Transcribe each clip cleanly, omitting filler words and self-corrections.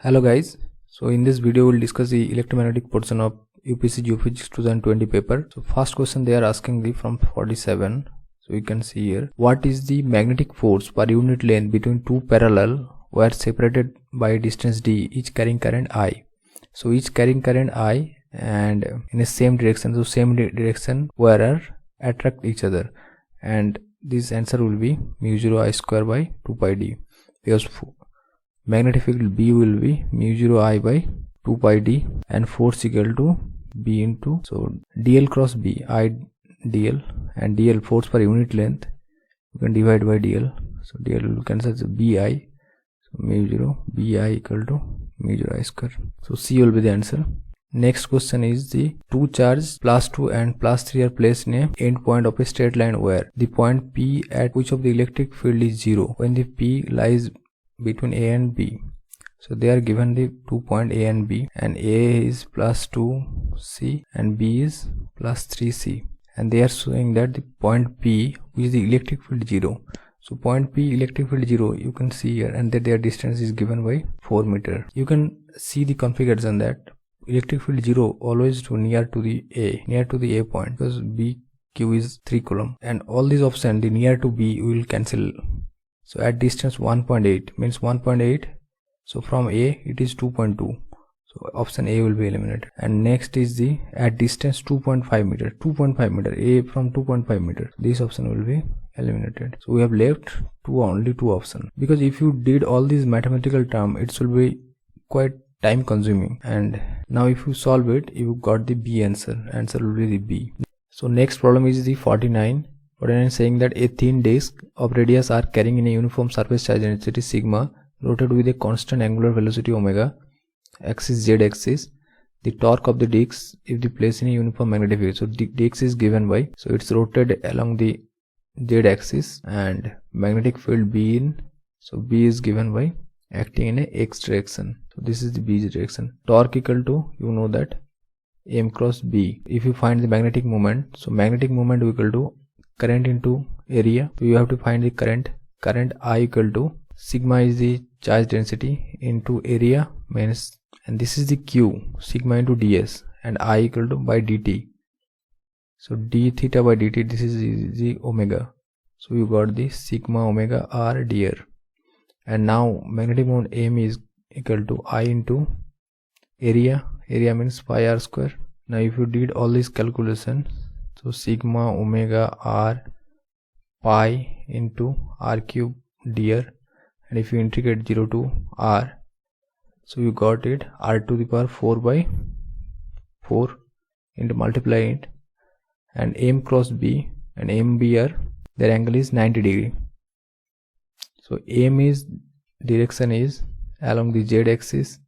Hello guys, so in this video we'll discuss the electromagnetic portion of UPSC Geophysics 2020 paper. So first question they are asking the from 47. So you can see here, what is the magnetic force per unit length between two parallel wires separated by a distance d, each carrying current I. So each carrying current I and in the same direction, so same direction wire attract each other, and this answer will be mu 0 I square by 2 pi d, because magnetic field B will be mu 0 I by 2 pi d and force equal to B into, so dl cross B, I dl, and dl force per unit length you can divide by dl, so dl will cancel, the Bi, so mu 0 Bi equal to mu 0 I square. So C will be the answer. Next question is, the two charges +2 and +3 are placed in a end point of a straight line where the point P at which of the electric field is 0 when the P lies between A and B. So they are given the 2 point A and B, and A is +2C and B is +3C, and they are showing that the point P, which is the electric field 0. So point P electric field 0 you can see here, and that their distance is given by 4 meter. You can see the configuration that electric field 0 always to near to the A point, because BQ is 3 coulomb, and all these options the near to B will cancel. So at distance 1.8 means 1.8, so from A it is 2.2, so option A will be eliminated. And next is the at distance 2.5 meter, A from 2.5 meter, this option will be eliminated. So we have left only two options, because if you did all these mathematical term it will be quite time consuming, and now if you solve it you got the B answer will be the B. So next problem is the 49 saying that a thin disk of radius r carrying in a uniform surface charge density sigma rotated with a constant angular velocity omega, axis z axis. The torque of the disc if the placed in a uniform magnetic field. So the disc is given by, so it's rotated along the z axis, and magnetic field B in, so B is given by acting in a x direction. So this is the B direction. Torque equal to, you know that, m cross B. If you find the magnetic moment, so magnetic moment equal to current into area, so you have to find the current I equal to sigma is the charge density into area means, and this is the Q, sigma into ds, and I equal to by dt, so d theta by dt, this is the omega, so you got the sigma omega r dr. And now magnetic moment m is equal to I into area means pi r square. Now if you did all this calculation, so sigma omega r pi into r cube dr, and if you integrate 0 to r, so you got it r to the power 4 by 4 into multiply it, and m cross b and mbr, their angle is 90 degree. So m is direction is along the z axis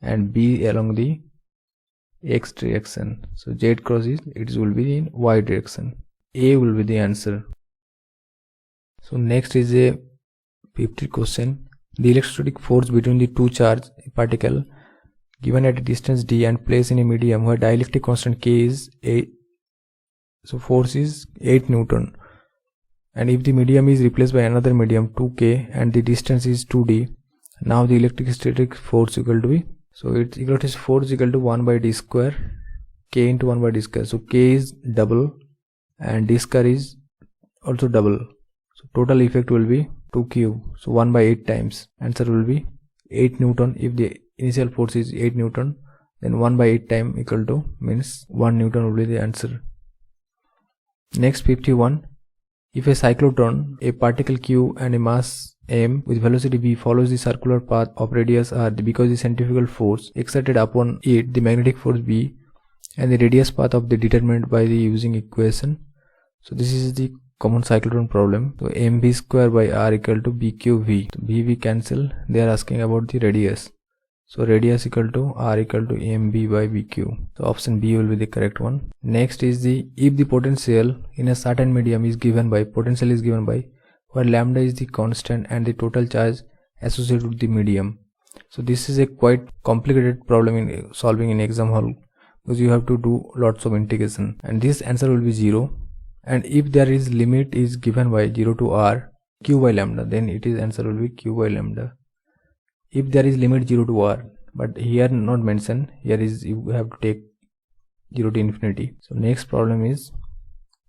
and b along the x direction, so z cross is, it will be in y direction. A will be the answer. So next is a 50 question. The electrostatic force between the two charged particle given at a distance d and placed in a medium where dielectric constant k is 8, so force is 8 Newton, and if the medium is replaced by another medium 2k and the distance is 2d, now the electrostatic force equal to be, so its electrostatic force equal to 1 by d square, k into 1 by d square, so k is double and d square is also double, so total effect will be 2 cube, so 1 by 8 times, answer will be 8 Newton. If the initial force is 8 Newton, then 1 by 8 time equal to means 1 Newton will be the answer. Next 51, if a cyclotron, a particle q and a mass m with velocity v follows the circular path of radius r, because the centrifugal force exerted upon it, the magnetic force b, and the radius path of the determined by the using equation. So this is the common cyclotron problem. So mv square by r equal to bqv, so bv cancel, they are asking about the radius, so radius equal to r equal to mb by bq, so option B will be the correct one. Next is the, if the potential in a certain medium is given by, potential is given by where lambda is the constant and the total charge associated with the medium. So this is a quite complicated problem in solving in exam hall, because you have to do lots of integration, and this answer will be 0, and if there is limit is given by 0 to r q by lambda, then it is answer will be q by lambda. if there is limit 0 to r, but here not mentioned. Here is you have to take 0 to infinity. So next problem is,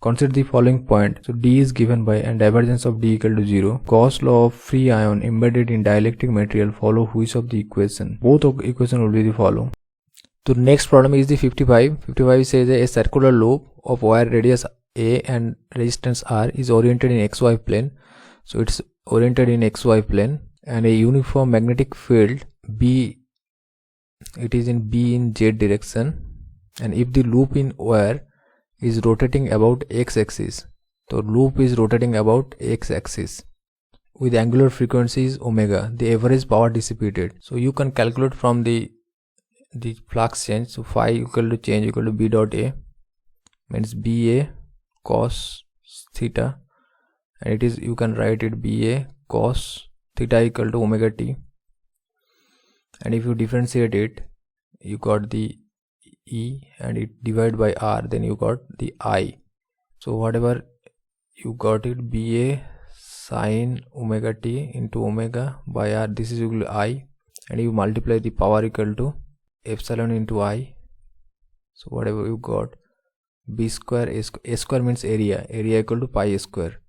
consider the following point. So D is given by and divergence of D equal to 0. Gauss law of free ion embedded in dielectric material follow which of the equation? Both of equation will be the follow. So next problem is the 55. 55 says a circular loop of wire radius A and resistance R is oriented in XY plane. So it's oriented in XY plane, and a uniform magnetic field B, it is in B in Z direction, and if the loop in wire is rotating about x-axis, so loop is rotating about x-axis with angular frequency is omega, the average power dissipated. So you can calculate from the flux change. So phi equal to change equal to B dot A, means BA cos theta, and it is, you can write it BA cos theta equal to omega t, and if you differentiate it, you got the E, and it divide by R, then you got the I. So whatever you got it, BA sin omega t into omega by R, this is equal to I, and you multiply the power equal to epsilon into I. So whatever you got, B square A square means area equal to pi square,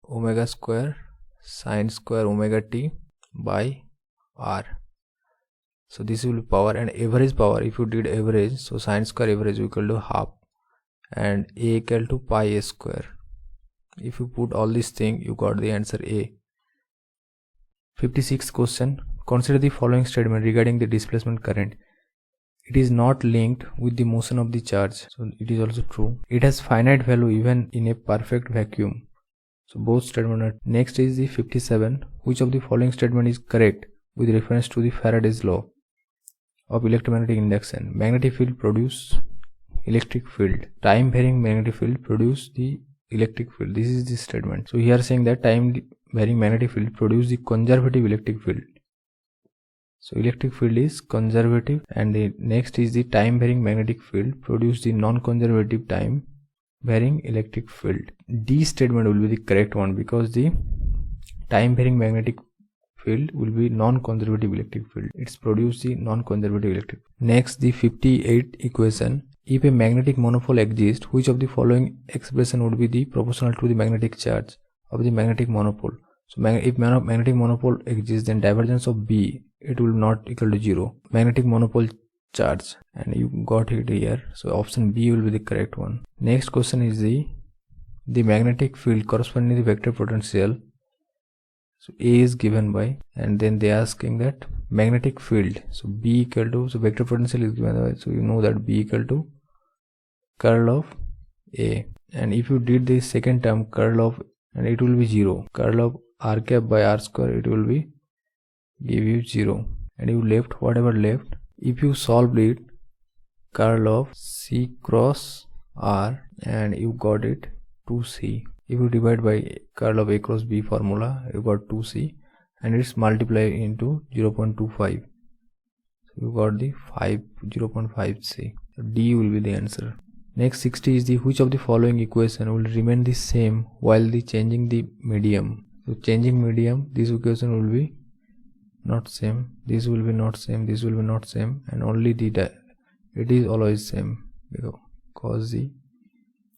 omega square sin square omega t by R. So this will be power, and average power, if you did average, so sin square average equal to half, and A equal to pi square. If you put all these things, you got the answer A. 56th question. Consider the following statement regarding the displacement current. It is not linked with the motion of the charge. So it is also true. It has finite value even in a perfect vacuum. So both statements are. Next is the 57. Which of the following statement is correct with reference to the Faraday's law of electromagnetic induction? Magnetic field produce electric field. Time varying magnetic field produce the electric field. This is the statement. So here saying that time varying magnetic field produce the conservative electric field. So electric field is conservative, and the next is the time varying magnetic field produce the non-conservative time varying electric field. D statement will be the correct one, because the time varying magnetic field will be non-conservative electric field. It's produce the non-conservative electric field. Next, the 58 equation. If a magnetic monopole exists, which of the following expression would be the proportional to the magnetic charge of the magnetic monopole? So if magnetic monopole exists, then divergence of B, it will not equal to 0. Magnetic monopole charge, and you got it here. So option B will be the correct one. Next question is the magnetic field corresponding to the vector potential. So A is given by, and then they are asking that magnetic field. So B equal to, so vector potential is given by, so you know that B equal to curl of A, and if you did the second term curl of, and it will be 0, curl of r cap by r square, it will be give you 0, and you left whatever left. If you solve it, curl of C cross R, and you got it 2C. If you divide by curl of A cross B formula, you got 2C, and it's multiplied into 0.25. So you got the 0.5C. So D will be the answer. Next 60 is the which of the following equation will remain the same while the changing the medium. So changing medium, this equation will be not same, this will be not same, this will be not same, and only the it is always same, because the,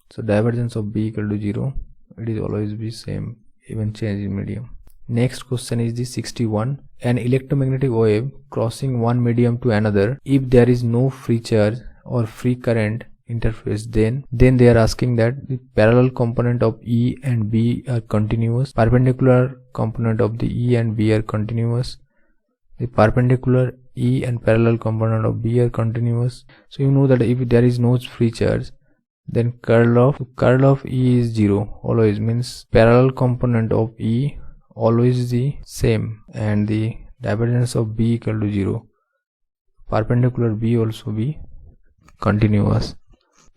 so divergence of B equal to 0, it is always be same even changing medium. Next question is the 61. An electromagnetic wave crossing one medium to another, if there is no free charge or free current interface, then they are asking that the parallel component of E and B are continuous, perpendicular component of the E and B are continuous, the perpendicular E and parallel component of B are continuous. So you know that if there is no free charge, then curl of E is 0 always, means parallel component of E always the same, and the divergence of B equal to 0. Perpendicular B also be continuous.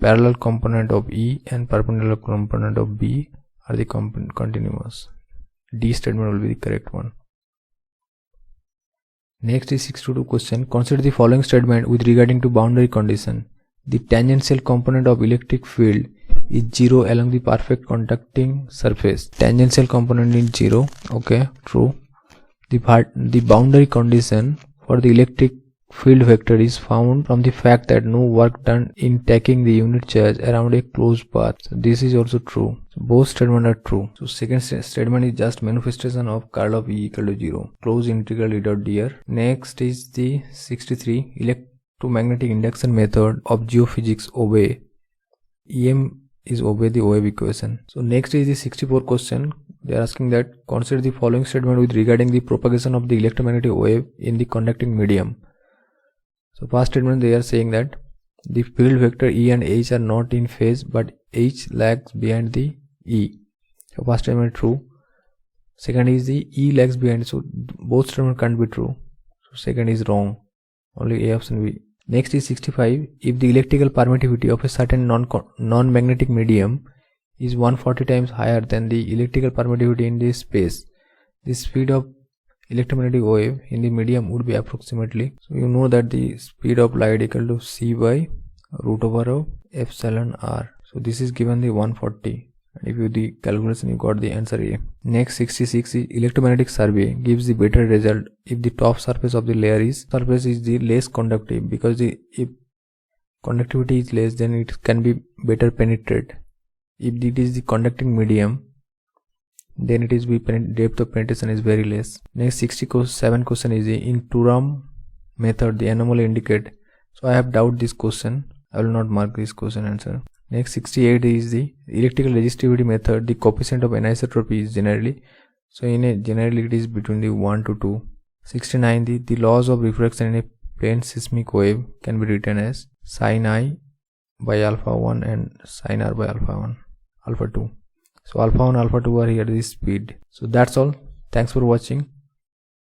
Parallel component of E and perpendicular component of B are the continuous. D statement will be the correct one. Next is 62 question. Consider the following statement with regarding to boundary condition. The tangential component of electric field is 0 along the perfect conducting surface. Tangential component is 0. Okay, true. The boundary condition for the electric field vector is found from the fact that no work done in taking the unit charge around a closed path. So this is also true. So both statements are true. So second statement is just manifestation of curl of E equal to 0. Close integral E dot dr. Next is the 63 electromagnetic induction method of geophysics obey. EM is obey the wave equation. So next is the 64 question. They are asking that consider the following statement with regarding the propagation of the electromagnetic wave in the conducting medium. So first statement they are saying that the field vector E and H are not in phase but H lags behind the E. So first statement true. Second is the E lags behind, so both statements can't be true. So second is wrong. Only A option B. Next is 65. If the electrical permittivity of a certain non-magnetic medium is 140 times higher than the electrical permittivity in this space, the speed of electromagnetic wave in the medium would be approximately, so you know that the speed of light equal to c by root over of epsilon r. So this is given the 140, and if you do the calculation you got the answer A. Next 66 is electromagnetic survey gives the better result if the top surface of the layer is the less conductive, because if conductivity is less then it can be better penetrate. If it is the conducting medium then it is depth of penetration is very less. Next 67 question is in Thuram method the anomaly indicate. So I have doubt this question, I will not mark this question answer. Next 68 is the electrical resistivity method, the coefficient of anisotropy is generally, so generally it is between the 1 to 2. 69 the laws of refraction in a plane seismic wave can be written as sin I by alpha 1 and sin r by alpha 2. So alpha 1 alpha 2 are here the speed. So that's all. Thanks for watching.